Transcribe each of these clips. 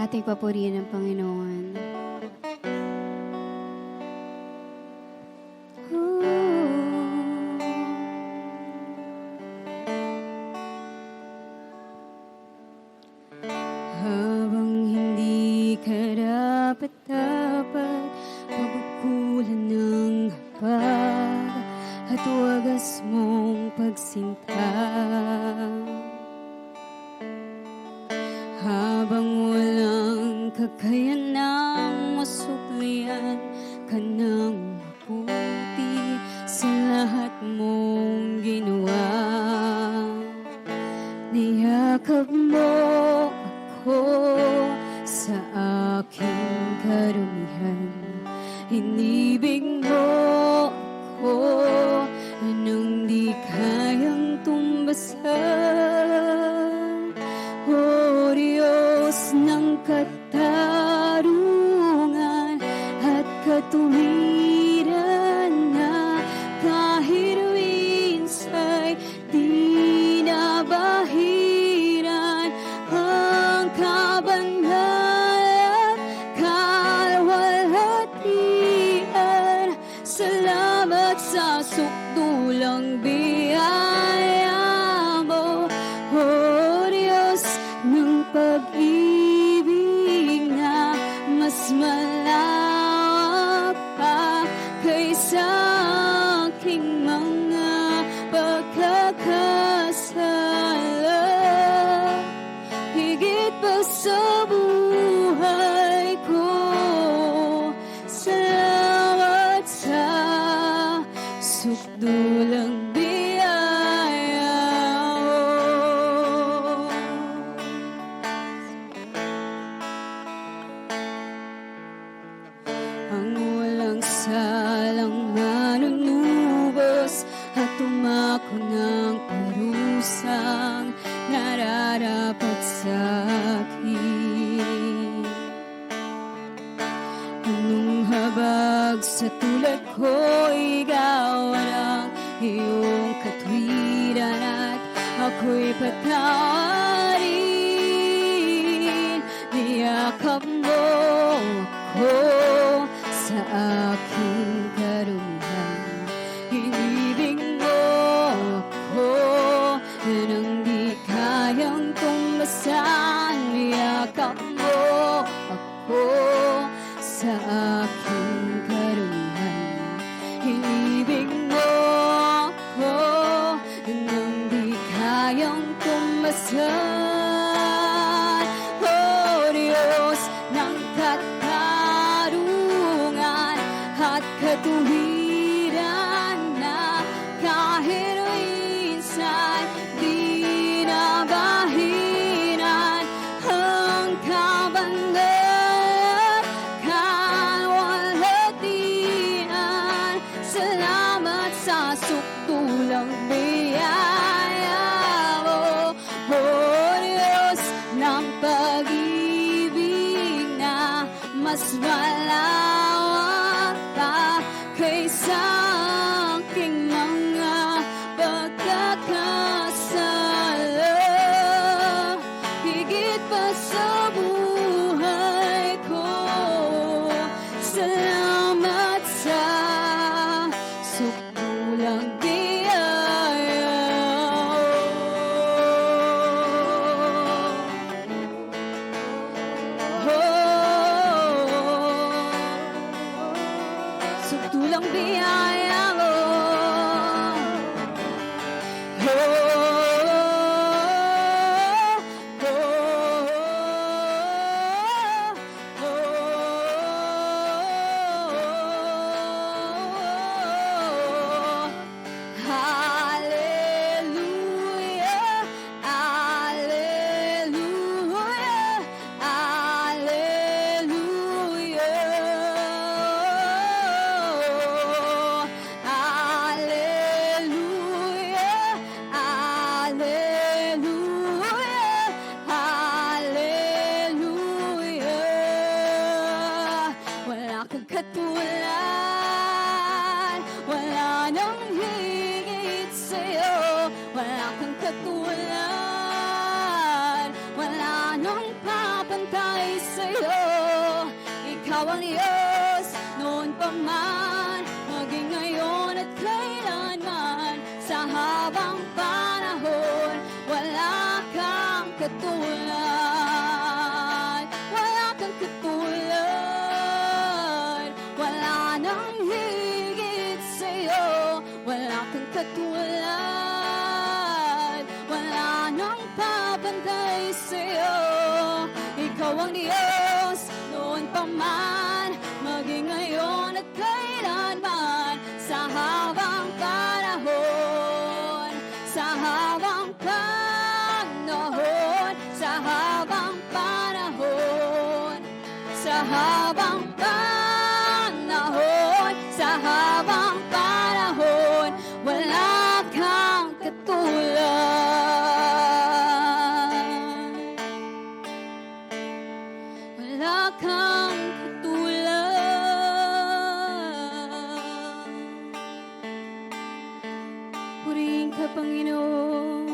Ating papurihin ng Panginoon. Habang hindi karapat-dapat, pagkukulan ng hapag at wagas mong pagsinta. Habang walang kakayanang masuklian ka ng mabuti sa lahat mong ginawa. Niyakap mo ako sa aking karumihan. Inibig mo ako nang di kayang tumbasan. O Diyos ng katarungan at katuwiran na kahit minsa'y di nabahiran ang kabanal at kalwalhatian. Salamat sa sukdulang biyaya mo, O Diyos ng pag-ibig na mas malawak pa kaysa aking mga pagkakasala. Higit pa sa buhay ko, salamat sa sukdulang biyaya mo. Ang walang salang manunubos at tumako ng parusang nararapat sa akin. Anong habag sa tulad ko igawa ng iyong katwiran at ako'y patawarin. Niyakap mo ako sa aking karumihan. Inibig mo ako nang di kayang tumbasan. Niyakap mo ako sa aking karumihan. Inibig mo ako nang di kayang tumbasan. O Diyos ng katarungan at katuwiran na kahit minsan di nabahiran ang kabanal kalwalhatian. Salamat sa sukdulang biyaya mo, O Diyos Ikaw ang Diyos, noon pa man, maging ngayon at kailanman. Sa habang panahon, wala kang katulad. Wala kang katulad. Wala nang higit sa'yo. Wala kang katulad. Wala nang papantay sa'yo. Ikaw ang Diyos, noon pa man, maging ngayon at kailanman. Sa habang panahon, sa habang panahon, sa habang panahon, sa habang panahon, sa habang panahon, wala kang katulad. Wala kang katulad. Purihin ka, Panginoon.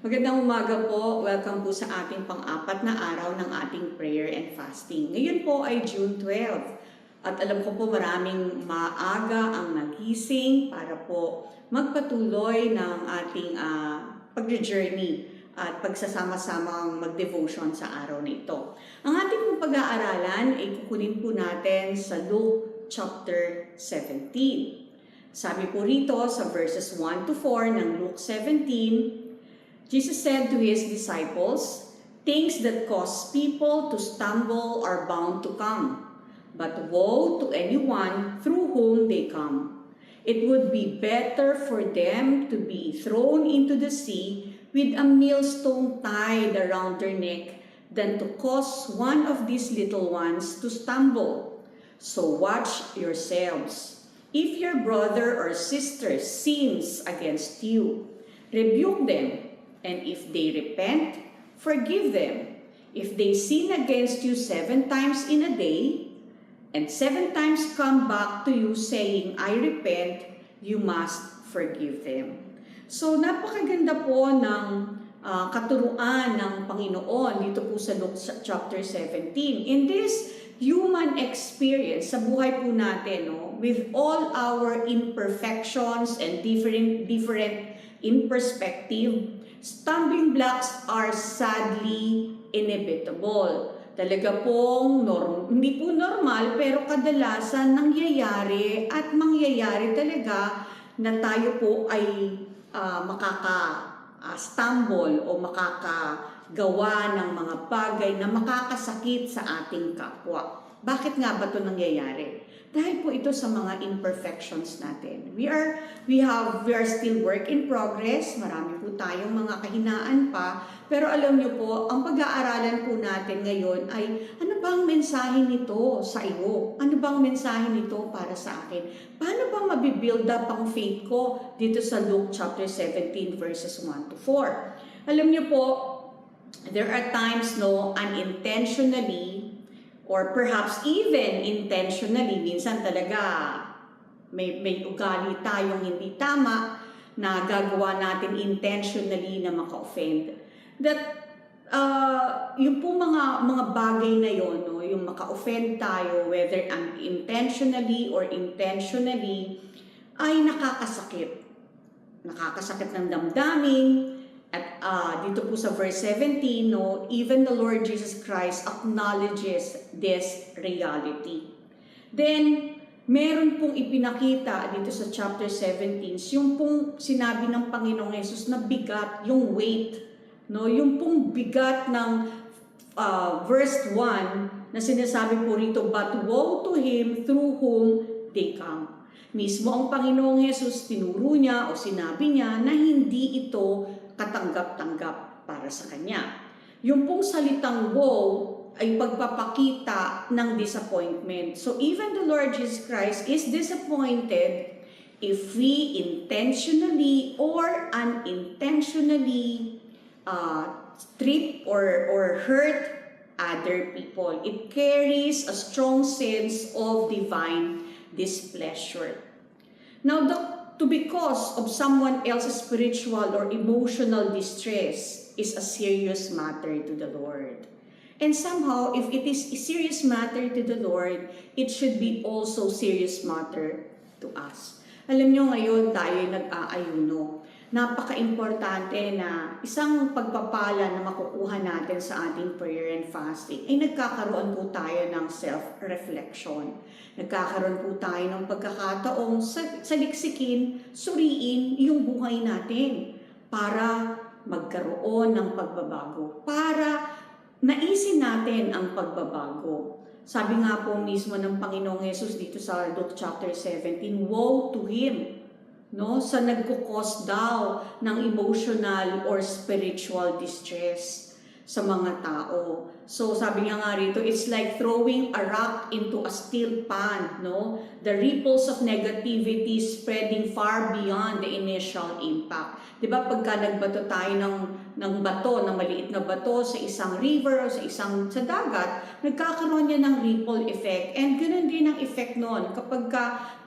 Magandang umaga po. Welcome po sa ating pang-apat na araw ng ating prayer and fasting. Ngayon po ay June 12. At alam ko po maraming maaga ang nagising para po magpatuloy ng ating pag-journey at pagsasama-samang mag-devotion sa araw na ito. Ang ating pong pag-aaralan ay kukunin po natin sa Luke chapter 17. Sabi po rito sa verses 1 to 4 ng Luke 17, Jesus said to his disciples, "Things that cause people to stumble are bound to come, but woe to anyone through whom they come. It would be better for them to be thrown into the sea with a millstone tied around their neck than to cause one of these little ones to stumble. So watch yourselves. If your brother or sister sins against you, rebuke them. And if they repent, forgive them. If they sin against you 7 times in a day, and 7 times come back to you saying, I repent, you must forgive them." So napakaganda po ng katuruan ng Panginoon dito po sa Luke chapter 17. In this human experience sa buhay po natin, with all our imperfections and different in perspective, stumbling blocks are sadly inevitable. Talaga pong hindi po normal pero kadalasan nangyayari at mangyayari talaga na tayo po ay makaka-stumble o makakagawa ng mga bagay na makakasakit sa ating kapwa. Bakit nga ba ito nangyayari? Dahil po ito sa mga imperfections natin. We are still work in progress. Marami po tayong mga kahinaan pa. Pero alam niyo po, ang pag-aaralan po natin ngayon ay ano bang mensahe nito sa iyo? Ano bang mensahe nito para sa akin? Paano bang mabibuild up ang faith ko dito sa Luke chapter 17 verses 1 to 4? Alam niyo po, there are times unintentionally or perhaps even intentionally, minsan talaga may ugali tayong hindi tama na gagawa natin intentionally na maka-offend. That yung po mga bagay na yon, yung maka-offend tayo, whether unintentionally or intentionally, ay nakakasakit. Nakakasakit ng damdamin. At dito po sa verse 17, even the Lord Jesus Christ acknowledges this reality. Then, meron pong ipinakita dito sa chapter 17, yung pong sinabi ng Panginoong Jesus na bigat, yung weight, yung pong bigat ng verse 1 na sinasabi po rito, but woe to him through whom they come. Mismo ang Panginoong Jesus, tinuro niya o sinabi niya na hindi ito katanggap-tanggap para sa kanya. Yung pong salitang woe ay pagpapakita ng disappointment. So even the Lord Jesus Christ is disappointed if we intentionally or unintentionally trip or hurt other people. It carries a strong sense of divine displeasure. Now, because of someone else's spiritual or emotional distress, is a serious matter to the Lord. And somehow, if it is a serious matter to the Lord, it should be also serious matter to us. Alam nyo, ngayon tayo nag-aayuno. Napaka-importante na isang pagpapala na makukuha natin sa ating prayer and fasting ay nagkakaroon po tayo ng self-reflection. Nagkakaroon po tayo ng pagkakataong saliksikin, suriin yung buhay natin para magkaroon ng pagbabago, para naisin natin ang pagbabago. Sabi nga po mismo ng Panginoong Yesus dito sa Luke chapter 17, woe to him, no, sa nagkukos daw ng emotional or spiritual distress sa mga tao. So sabi niya nga rito, it's like throwing a rock into a steel pan, no? The ripples of negativity spreading far beyond the initial impact. 'Di ba pagka nagbato tayo ng bato, ng maliit na bato sa isang river o sa dagat, nagkakaroon niya ng ripple effect. And ganoon din ang effect noon kapag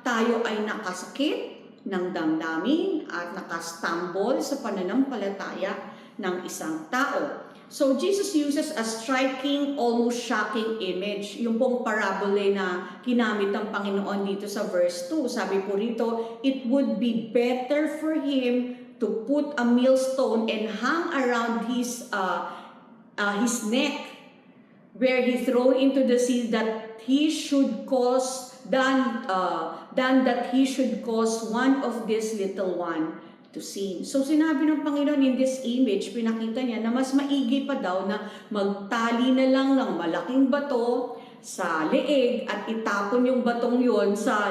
tayo ay nakasakit ng damdamin at nakastumble sa pananampalataya ng isang tao. So, Jesus uses a striking, almost shocking image. Yung pong parabole na ginamit ng Panginoon dito sa verse 2. Sabi po rito, it would be better for him to put a millstone and hang around his neck, where he thrown into the sea, that he should cause than that he should cause one of this little one to sin. So sinabi ng Panginoon in this image, pinakita niya na mas maigi pa daw na magtali na lang ng malaking bato sa leeg at itapon yung batong yon sa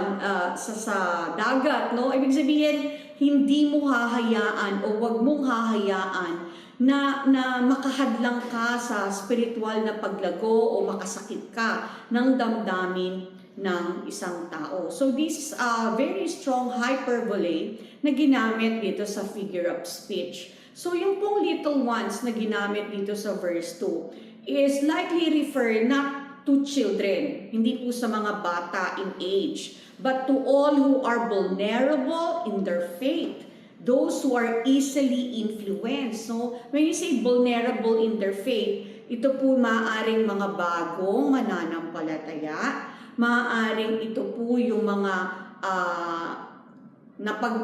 dagat, no? Ibig sabihin, hindi mo hahayaan o wag mong hahayaan na makahadlang ka sa spiritual na paglago o makasakit ka ng damdamin ng isang tao. So this is a very strong hyperbole na ginamit dito sa figure of speech. So yung pong little ones na ginamit dito sa verse 2 is likely refer not to children, hindi po sa mga bata in age, but to all who are vulnerable in their faith, those who are easily influenced. So when you say vulnerable in their faith, ito po maaaring mga bagong mananampalataya, maaaring ito po yung mga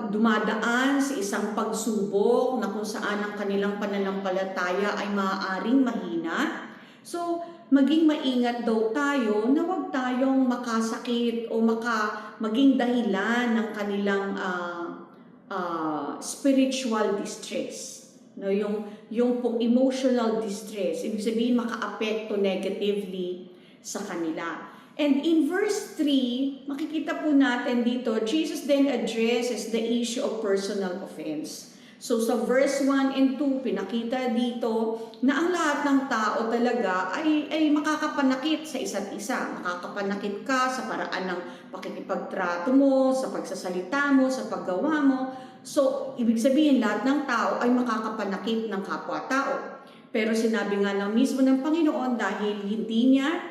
dumadaan sa isang pagsubok na kung saan ang kanilang pananampalataya ay maaaring mahina. So, maging maingat daw tayo na huwag tayong makasakit o maging dahilan ng kanilang spiritual distress. No, yung pong emotional distress, ibig sabihin makaapekto negatively sa kanila. And in verse 3, makikita po natin dito, Jesus then addresses the issue of personal offense. So sa verse 1 and 2, pinakita dito na ang lahat ng tao talaga ay makakapanakit sa isa't isa. Makakapanakit ka sa paraan ng pakikipagtrato mo, sa pagsasalita mo, sa paggawa mo. So, ibig sabihin, lahat ng tao ay makakapanakit ng kapwa-tao. Pero sinabi nga lang mismo ng Panginoon dahil hindi niya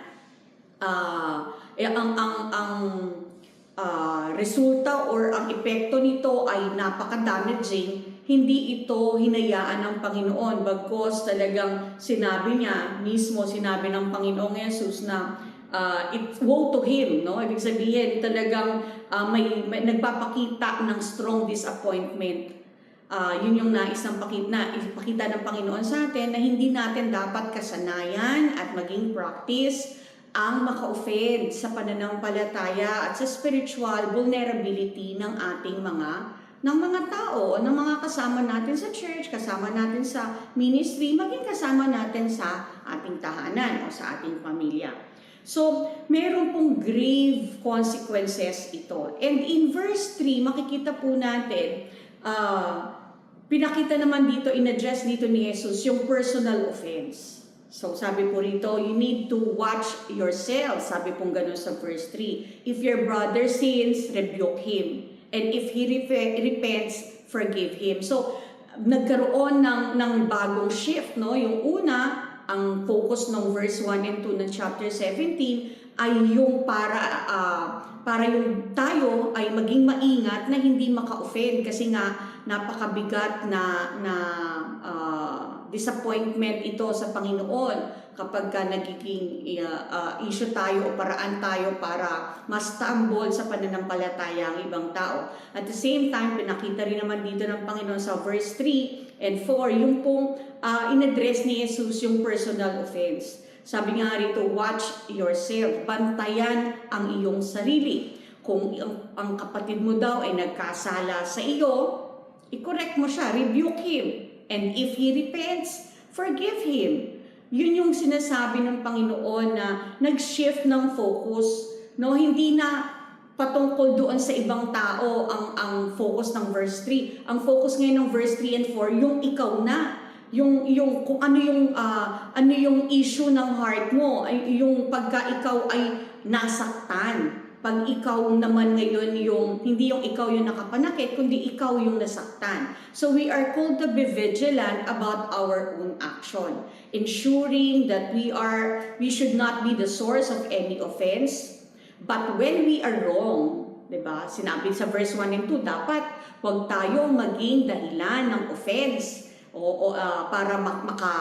resulta or ang epekto nito ay napaka-damaging, hindi ito hinayaan ng Panginoon. Bagkos talagang sinabi ng Panginoong Yesus na woe to him, no? Ibig sabihin talagang may nagpapakita ng strong disappointment. Yun yung ipakita ng Panginoon sa atin na hindi natin dapat kasanayan at maging practice ang maka-offend sa pananampalataya at sa spiritual vulnerability ng ating mga tao o ng mga kasama natin sa church, kasama natin sa ministry, maging kasama natin sa ating tahanan o sa ating pamilya. So, meron pong grave consequences ito. And in verse 3, makikita po natin, pinakita naman dito, in-address dito ni Jesus, yung personal offense. So, sabi po rito, you need to watch yourself. Sabi pong ganun sa verse 3. If your brother sins, rebuke him. And if he repents, forgive him. So, nagkaroon ng bagong shift, no? Yung una, ang focus ng verse 1 and 2 ng chapter 17 ay yung para yung tayo ay maging maingat na hindi maka-offend kasi nga napakabigat na disappointment ito sa Panginoon kapag ka nagiging issue tayo o paraan tayo para ma-stumble sa pananampalataya ang ibang tao. At the same time, pinakita rin naman dito ng Panginoon sa verse 3 and 4, yung pong in-address ni Jesus yung personal offense. Sabi nga rito, watch yourself, bantayan ang iyong sarili. Kung ang kapatid mo daw ay nagkasala sa iyo, i-correct mo siya, rebuke him. And if he repents, forgive him. Yun yung sinasabi ng Panginoon na nag-shift ng focus. No? Hindi na patungkol doon sa ibang tao ang focus ng verse 3. Ang focus ngayon ng verse 3 and 4, yung ikaw na. Yung kung ano yung issue ng heart mo, yung pagka ikaw ay nasaktan. Pag ikaw naman ngayon hindi yung ikaw yung nakapanakit, kundi ikaw yung nasaktan. So we are called to be vigilant about our own action, ensuring that we should not be the source of any offense. But when we are wrong, diba? Sinabi sa verse 1 and 2, dapat huwag tayo maging dahilan ng offense para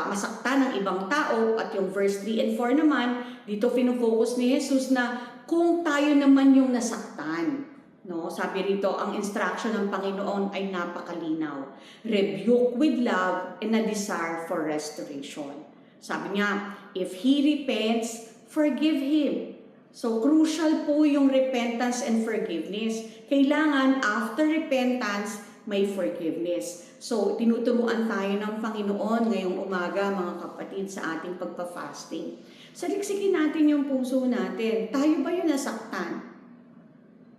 masaktan ng ibang tao. At yung verse 3 and 4 naman, dito pinufocus ni Jesus na kung tayo naman yung nasaktan, no? Sabi rito, ang instruction ng Panginoon ay napakalinaw. Rebuke with love and a desire for restoration. Sabi niya, if he repents, forgive him. So crucial po yung repentance and forgiveness. Kailangan after repentance, may forgiveness. So tinuturuan tayo ng Panginoon ngayong umaga, mga kapatid, sa ating pagpa-fasting. Saliksikin natin yung puso natin. Tayo ba yung nasaktan?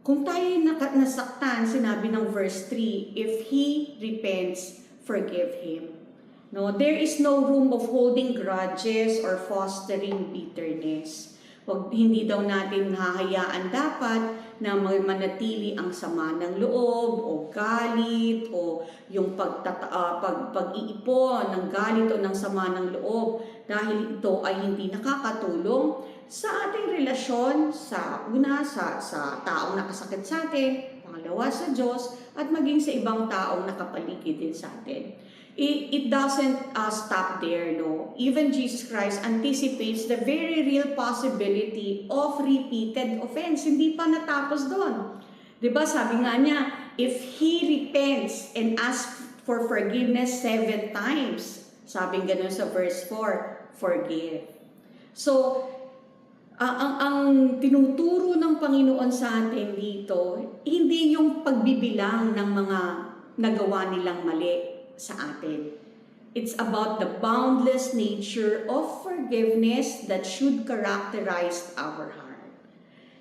Kung tayo yung nasaktan, sinabi ng verse 3, if he repents, forgive him. No, there is no room of holding grudges or fostering bitterness. Hindi daw natin hahayaan dapat na manatili ang sama ng loob o galit o yung pag-iipon ng galit o ng sama ng loob, dahil ito ay hindi nakakatulong sa ating relasyon sa taong nakasakit sa atin, pangalawa sa Diyos, at maging sa ibang taong nakapaligid din sa atin. It doesn't stop there, no? Even Jesus Christ anticipates the very real possibility of repeated offense. Hindi pa natapos doon. Diba, sabi nga niya, if he repents and asks for forgiveness 7 times, sabi gano'n sa verse 4, forgive. So, ang tinuturo ng Panginoon sa atin dito, hindi yung pagbibilang ng mga nagawa nilang mali sa atin. It's about the boundless nature of forgiveness that should characterize our heart.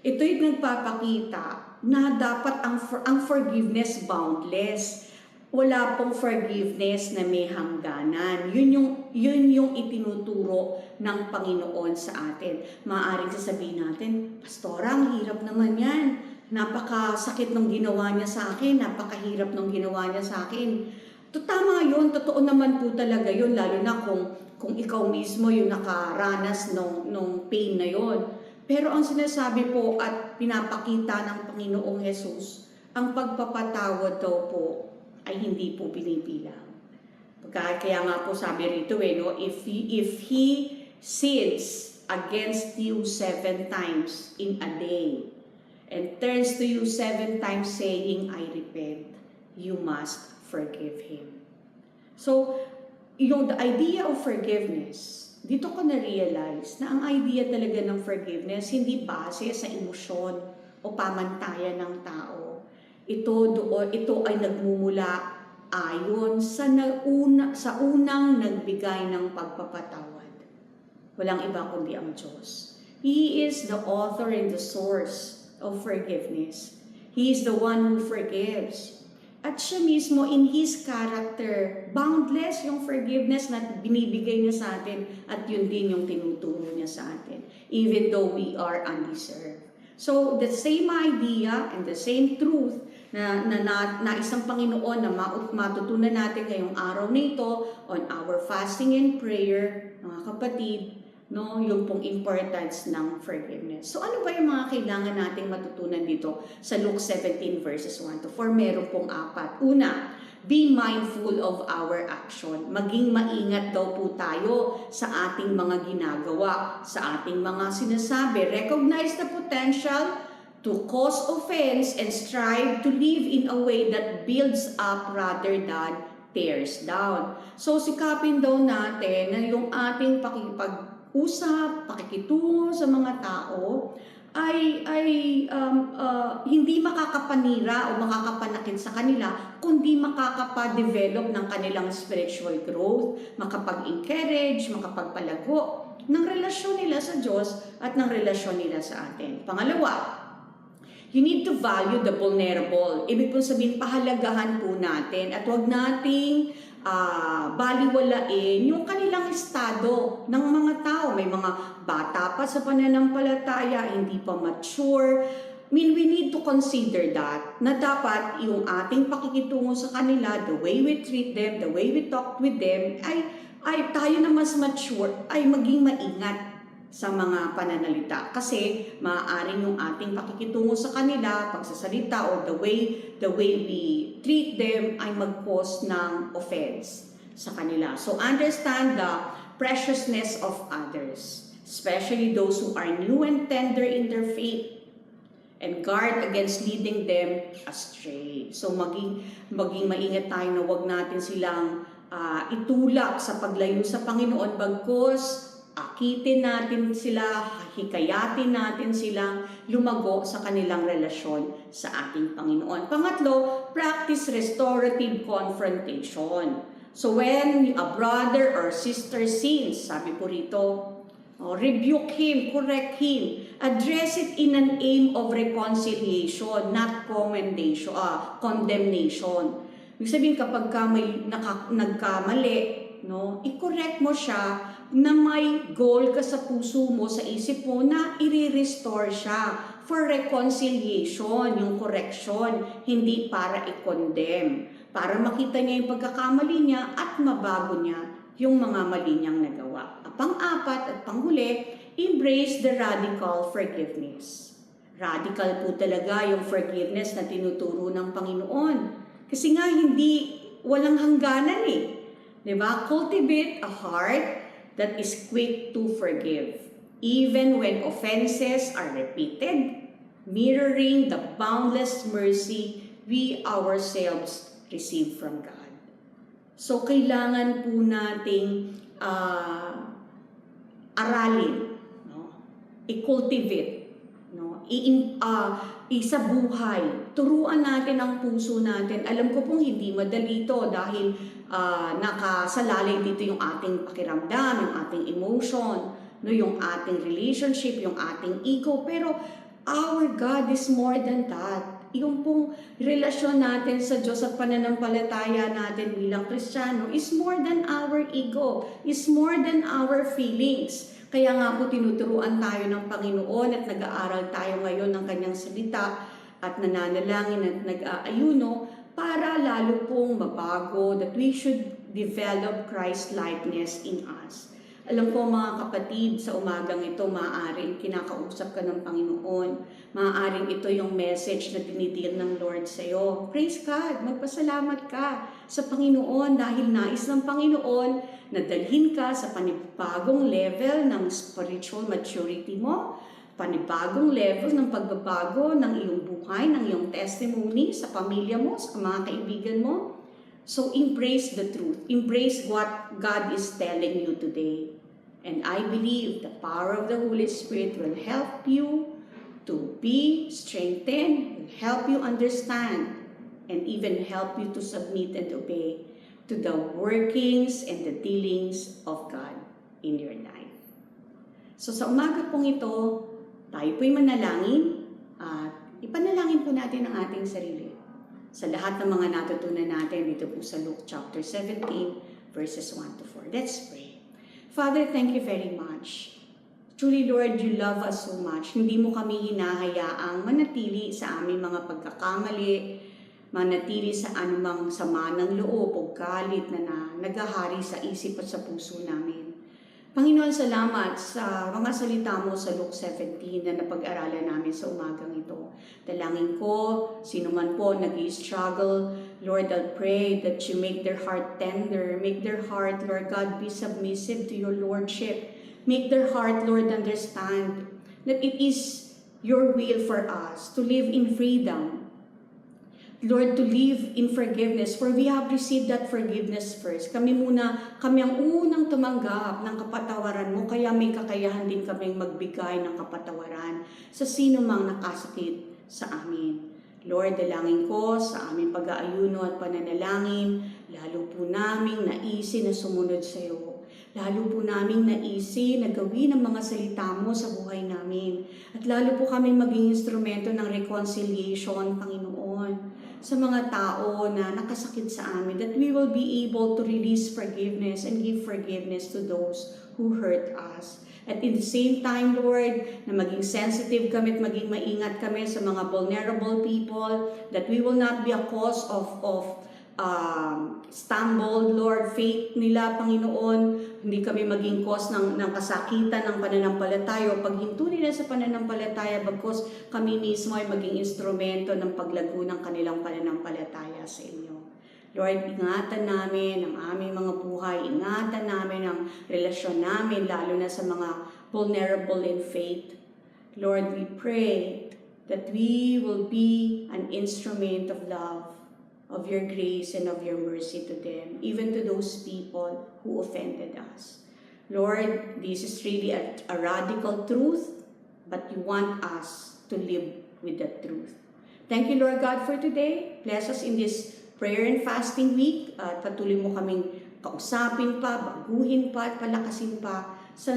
Ito'y nagpapakita na dapat ang forgiveness boundless. Wala pong forgiveness na may hangganan. Yun yung itinuturo ng Panginoon sa atin. Maaaring sasabihin natin, Pastora, ang hirap naman yan. Napakasakit nung ginawa niya sa akin. Napakahirap nung ginawa niya sa akin. Tama yun, totoo naman po talaga yun, lalo na kung ikaw mismo yung nakaranas nung pain na yun. Pero ang sinasabi po at pinapakita ng Panginoong Jesus, ang pagpapatawad daw po ay hindi po binibilang. Kaya nga po sabi rito, no, if he sins against you 7 times in a day and turns to you 7 times saying, I repent, you must forgive him. So, the idea of forgiveness, dito ko na-realize na ang idea talaga ng forgiveness hindi base sa emosyon o pamantayan ng tao. Ito ay nagmumula ayon sa unang nagbigay ng pagpapatawad. Walang iba kundi ang Diyos. He is the author and the source of forgiveness. He is the one who forgives. At siya mismo, in His character, boundless yung forgiveness na binibigay niya sa atin at yun din yung tinuturo niya sa atin, even though we are undeserved. So, the same idea and the same truth na isang Panginoon na matutunan natin ngayong araw na ito on our fasting and prayer, mga kapatid, no, yung pong importance ng forgiveness. So ano ba yung mga kailangan nating matutunan dito sa Luke 17 verses 1 to 4? Meron pong 4. Una, be mindful of our action. Maging maingat daw po tayo sa ating mga ginagawa, sa ating mga sinasabi. Recognize the potential to cause offense and strive to live in a way that builds up rather than tears down. So sikapin daw natin na yung ating pakikipag-usap, pakikitungo sa mga tao ay hindi makakapanira o makakapanakit sa kanila, kundi makakapa-develop ng kanilang spiritual growth, makapag-encourage, makapagpalago ng relasyon nila sa Diyos at ng relasyon nila sa atin. Pangalawa, you need to value the vulnerable. Ibig po sabihin, pahalagahan po natin at huwag nating baliwalain yung kanilang estado ng mga tao. May mga bata pa sa pananampalataya, hindi pa mature. I mean, we need to consider that na dapat yung ating pakikitungo sa kanila, the way we treat them, the way we talk with them, ay tayo na mas mature, ay maging maingat sa mga pananalita. Kasi maaaring yung ating pakikitungo sa kanila, pagsasalita, or the way we treat them ay mag-cause ng offense sa kanila. So understand the preciousness of others, especially those who are new and tender in their faith, and guard against leading them astray. So maging maingat tayo na wag natin silang itulak sa paglayo sa Panginoon, bagkus akitin natin sila, hikayatin natin silang lumago sa kanilang relasyon sa ating Panginoon. Pangatlo, practice restorative confrontation. So when a brother or sister sins, sabi po rito, rebuke him, correct him, address it in an aim of reconciliation, not condemnation. Ibig sabihin, kapag ka may nagkamali, i-correct mo siya na may goal ka sa puso mo, sa isip mo, na i-restore siya for reconciliation, yung correction, hindi para i-condemn. Para makita niya yung pagkakamali niya at mabago niya yung mga mali niyang nagawa. Pang-apat at panghuli, embrace the radical forgiveness. Radical po talaga yung forgiveness na tinuturo ng Panginoon. Kasi nga walang hangganan eh. Diba? Cultivate a heart that is quick to forgive, even when offenses are repeated, mirroring the boundless mercy we ourselves receive from God. So, kailangan po nating aralin, i-cultivate, isabuhay, turuan natin ang puso natin. Alam ko pong hindi madali ito dahil nakasalalay dito yung ating pakiramdam, yung ating emotion, yung ating relationship, yung ating ego. Pero our God is more than that. Yung pong relasyon natin sa Diyos at pananampalataya natin bilang Kristiyano is more than our ego, is more than our feelings. Kaya nga po tinuturuan tayo ng Panginoon at nag-aaral tayo ngayon ng Kanyang salita at nananalangin at nag-aayuno para lalo pong mabago, that we should develop Christ-likeness in us. Alam ko mga kapatid, sa umagang ito, maaaring kinakausap ka ng Panginoon. Maaaring ito yung message na tinitil ng Lord sa iyo. Praise God! Magpasalamat ka sa Panginoon dahil nais ng Panginoon na dalhin ka sa panibagong level ng spiritual maturity mo, panibagong level ng pagbabago ng iyong buhay, ng iyong testimony sa pamilya mo, sa mga kaibigan mo. So embrace the truth. Embrace what God is telling you today. And I believe the power of the Holy Spirit will help you to be strengthened, will help you understand, and even help you to submit and obey to the workings and the dealings of God in your life. So sa umaga pong ito, tayo po'y manalangin at ipanalangin po natin ang ating sarili sa lahat ng mga natutunan natin dito po sa Luke chapter 17 verses 1 to 4. Let's pray. Father, thank you very much. Truly, Lord, you love us so much. Hindi mo kami hinahayaang manatili sa aming mga pagkakamali, manatili sa anumang sama ng loob o galit na naghahari sa isip at sa puso namin. Panginoon, salamat sa mga salita mo sa Luke 17 na napag-aralan namin sa umagang ito. Dalangin ko, sino man po nag-i-struggle, Lord, I'll pray that you make their heart tender, make their heart, Lord God, be submissive to your Lordship. Make their heart, Lord, understand that it is your will for us to live in freedom. Lord, to live in forgiveness, for we have received that forgiveness first. Kami ang unang tumanggap ng kapatawaran mo, kaya may kakayahan din kaming magbigay ng kapatawaran sa sino mang nakasakit sa amin. Lord, dalangin ko sa aming pag-aayuno at pananalangin, lalo po naming naisin na sumunod sa iyo. Lalo po naming naisin na gawin ang mga salita mo sa buhay namin. At lalo po kami maging instrumento ng reconciliation, Panginoon, sa mga tao na nakasakit sa amin, that we will be able to release forgiveness and give forgiveness to those who hurt us. At in the same time, Lord, na maging sensitive kami at maging maingat kami sa mga vulnerable people, that we will not be a cause of stumbled, Lord, faith nila, Panginoon. Hindi kami maging cause ng kasakitan ng pananampalataya o paghinto nila sa pananampalataya, bagkus kami mismo ay maging instrumento ng paglago ng kanilang pananampalataya sa inyo. Lord, ingatan namin ang aming mga buhay, ingatan namin ang relasyon namin, lalo na sa mga vulnerable in faith. Lord, we pray that we will be an instrument of love, of your grace and of your mercy to them, even to those people who offended us. Lord, this is really a radical truth, but you want us to live with that truth. Thank you, Lord God, for today. Bless us in this prayer and fasting week. At patuloy mo kaming kausapin pa, baguhin pa, at palakasin pa sa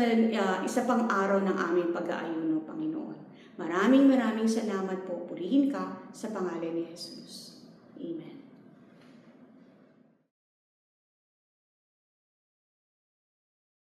isa pang araw ng aming pag-aayuno, Panginoon. Maraming salamat po. Purihin ka sa pangalan ni Jesus.